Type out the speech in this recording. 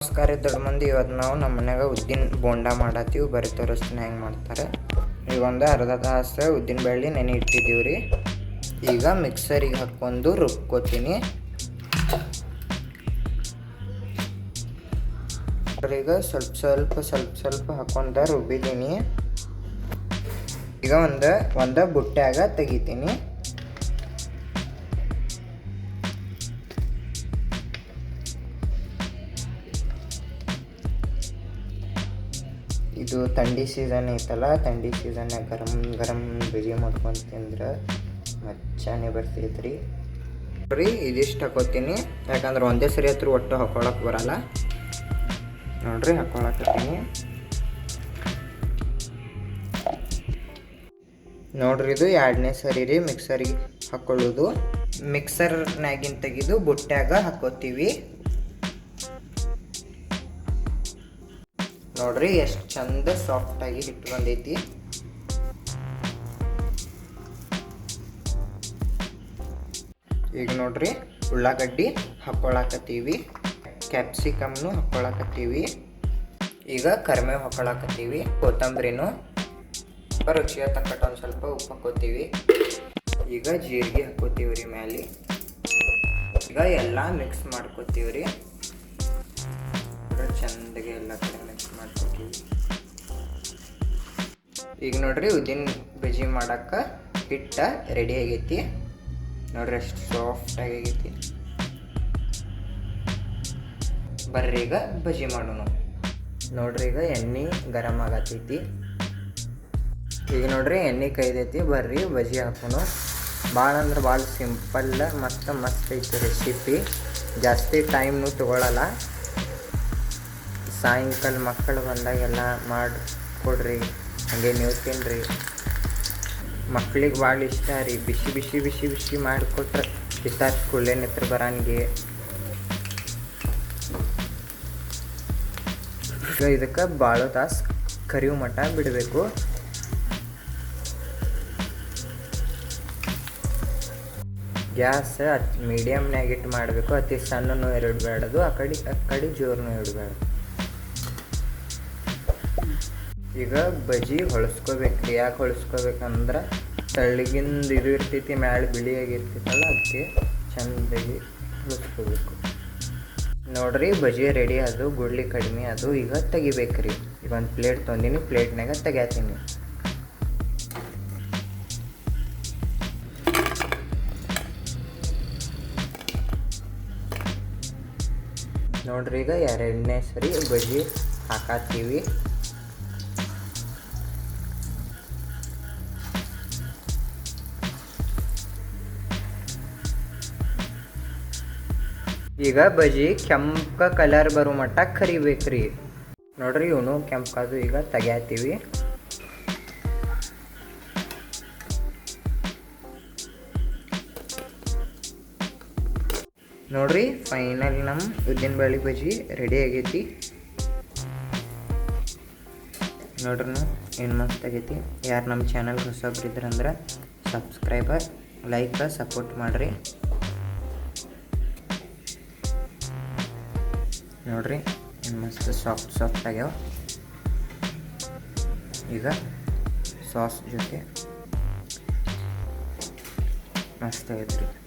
ನಮಸ್ಕಾರ ದೊಡ್ಡ ಮಂದಿ. ಇವತ್ತು ನಾವು ನಮ್ಮ ಮನ್ಯಾಗ ಉದ್ದಿನ ಬೋಂಡ ಮಾಡತ್ತೀವಿ. ಬರೀ ತೋರಿಸ್ತೀನಿ ಹೆಂಗೆ ಮಾಡ್ತಾರೆ. ಈಗ ಒಂದು ಅರ್ಧ ತಾಸು ಉದ್ದಿನ ಬೇಳೆ ನೆನೆ ಇಟ್ಟಿದ್ದೀವಿ ರೀ. ಈಗ ಮಿಕ್ಸರಿಗೆ ಹಾಕ್ಕೊಂಡು ರುಬ್ಕೋತೀನಿ. ಈಗ ಸ್ವಲ್ಪ ಹಾಕ್ಕೊಂಡ ರುಬ್ಬಿದ್ದೀನಿ. ಈಗ ಒಂದು ಬುಟ್ಟ್ಯಾಗ ತೆಗಿತೀನಿ. ಇದು ಥಂಡಿ ಸೀಸನ್ ಐತಲ್ಲ, ಥಂಡಿ ಸೀಸನ್ನಾಗ ಗರಂ ಬಜ್ಜಿ ಮಾಡ್ಕೊಂಡು ತಿಂದ್ರೆ ಮಚ್ಚಾನೆ ಬರ್ತೈತ್ರಿ. ಇದಿಷ್ಟು ಹಾಕೋತೀನಿ, ಯಾಕಂದ್ರೆ ಒಂದೇ ಸರಿ ಹತ್ರ ಒಟ್ಟು ಹಾಕೊಳಕ್ಕೆ ಬರಲ್ಲ. ನೋಡ್ರಿ ಹಾಕೊಳಕತ್ತೀನಿ. ನೋಡ್ರಿ ಇದು 2ನೇ ಸರಿ ರೀ ಮಿಕ್ಸರಿಗೆ ಹಾಕೊಳ್ಳೋದು. ಮಿಕ್ಸರ್ನಾಗಿನ ತೆಗೆದು ಬುಟ್ಟ್ಯಾಗ ಹಾಕೋತೀವಿ. ನೋಡ್ರಿ ಎಷ್ಟು ಚಂದ ಸಾಫ್ಟಾಗಿ ಹಿಟ್ಟು ಬಂದೈತಿ. ಈಗ ನೋಡ್ರಿ ಉಳ್ಳಾಗಡ್ಡಿ ಹಾಕೊಳಕತ್ತೀವಿ, ಕ್ಯಾಪ್ಸಿಕಮ್ನು ಹಾಕೊಳಕತ್ತೀವಿ. ಈಗ ಕರಿಬೇವು ಹಾಕೊಳಕತ್ತೀವಿ, ಕೊತ್ತಂಬರಿನೂ ರುಚಿಗೆ ತಕ್ಕಟ್ಟ ಒಂದು ಸ್ವಲ್ಪ ಉಪ್ಪು ಹಾಕೋತೀವಿ. ಈಗ ಜೀರಿಗೆ ಹಾಕೋತೀವಿ ರೀ ಮ್ಯಾಲೆ. ಈಗ ಎಲ್ಲ ಮಿಕ್ಸ್ ಮಾಡ್ಕೋತೀವಿ ರೀ. ಚಂದಗೆ ಎಲ್ಲ ಕಡೆ ಮಿಕ್ಸ್ ಮಾಡ್ಕೋತೀವಿ. ಈಗ ನೋಡ್ರಿ ಉದ್ದಿನ ಬಜ್ಜಿ ಮಾಡಕ್ಕೆ ಹಿಟ್ಟ ರೆಡಿ ಆಗೈತಿ. ನೋಡ್ರಿ ಅಷ್ಟು ಸಾಫ್ಟಾಗಿ ಆಗೈತಿ. ಬರ್ರಿ ಈಗ ಬಜ್ಜಿ ಮಾಡೋಣ. ನೋಡ್ರಿ ಈಗ ಎಣ್ಣೆ ಗರಂ ಆಗತೈತಿ. ಈಗ ನೋಡ್ರಿ ಎಣ್ಣೆ ಕೈದೈತಿ. ಬರ್ರಿ ಬಜ್ಜಿ ಹಾಕೋಣ. ಭಾಳ ಅಂದ್ರೆ ಭಾಳ ಸಿಂಪಲ್ ಮತ್ತು ಮಸ್ತ್ ಐತಿ ರೆಸಿಪಿ. ಜಾಸ್ತಿ ಟೈಮ್ನು ತೊಗೊಳಲ್ಲ. ಸಾಯಂಕಾಲ ಮಕ್ಕಳು ಬಂದಾಗೆಲ್ಲ ಮಾಡಿಕೊಡ್ರಿ, ಹಾಗೆ ನೀವು ತಿನ್ನಿರಿ. ಮಕ್ಳಿಗೆ ಭಾಳ ಇಷ್ಟ ರೀ. ಬಿಸಿ ಮಾಡಿಕೊಟ್ರೆ ಬಿತ್ತಾರ ಸ್ಕೂಲೇ ನಿತ್ರ ಬರಂಗೆ. ಇದಕ್ಕೆ ಭಾಳ ತಾಸು ಕರಿವು ಮಟ್ಟ ಬಿಡಬೇಕು. ಗ್ಯಾಸ್ ಮೀಡಿಯಮ್ನಾಗ ಇಟ್ಟು ಮಾಡಬೇಕು. ಅತಿ ಸಣ್ಣನೂ ಇಡಬೇಡದು, ಆ ಕಡೆ ಜೋರನೂ ಇಡಬೇಡ್ದು. ಈಗ ಬಜ್ಜಿ ಹೊಳಸ್ಕೋಬೇಕ್ರಿ. ಯಾಕೆ ಹೊಳಸ್ಕೋಬೇಕಂದ್ರೆ ತಳ್ಳಗಿಂದ ಇದು ಇರ್ತೈತಿ, ಮ್ಯಾಲೆ ಬಿಳಿಯಾಗಿರ್ತೈತಲ್ಲ, ಅದಕ್ಕೆ ಚೆಂದಾಗಿ ಹೊಳಸ್ಕೋಬೇಕು. ನೋಡ್ರಿ ಬಜ್ಜಿ ರೆಡಿ ಅದು, ಗುಡ್ಲಿ ಕಡಿಮೆ ಅದು. ಈಗ ತೆಗಿಬೇಕ್ರಿ. ಈಗ ಒಂದು ಪ್ಲೇಟ್ ತೊಗೊಂಡಿನಿ, ಪ್ಲೇಟ್ನಾಗ ತೆಗ್ಯಾತೀನಿ. ನೋಡ್ರಿ ಈಗ 2ನೇ ಸರಿ ಬಜ್ಜಿ ಹಾಕಾತೀವಿ. ಈಗ ಬಜ್ಜಿ ಕೆಂಪ ಕಲರ್ ಬರೋ ಮಟ್ಟ ಕರಿಬೇಕ್ರಿ. ನೋಡ್ರಿ ಇವನು ಕೆಂಪದು. ಈಗ ತೆಗ್ಯಾತೀವಿ. ನೋಡ್ರಿ ಫೈನಲ್ ನಮ್ಮ ಉದ್ದಿನ ಬೇಳೆ ಬಜ್ಜಿ ರೆಡಿ ಆಗೈತಿ. ನೋಡ್ರಿ ಏನು ಮಸ್ತ್ ಆಗೈತಿ. ಯಾರು ನಮ್ಮ ಚಾನಲ್ ಹೊಸಬ್ರಿದ್ರಂದ್ರೆ ಸಬ್ಸ್ಕ್ರೈಬರ್, ಲೈಕ್, ಸಪೋರ್ಟ್ ಮಾಡಿರಿ. ನೋಡ್ರಿ ಏನು ಮಸ್ತ್ ಸಾಫ್ಟ್ ಆಗ್ಯಾವ. ಈಗ ಸಾಸ್ ಜೊತೆ ಮಸ್ತ್ ಆಗೈತೆ ರೀ.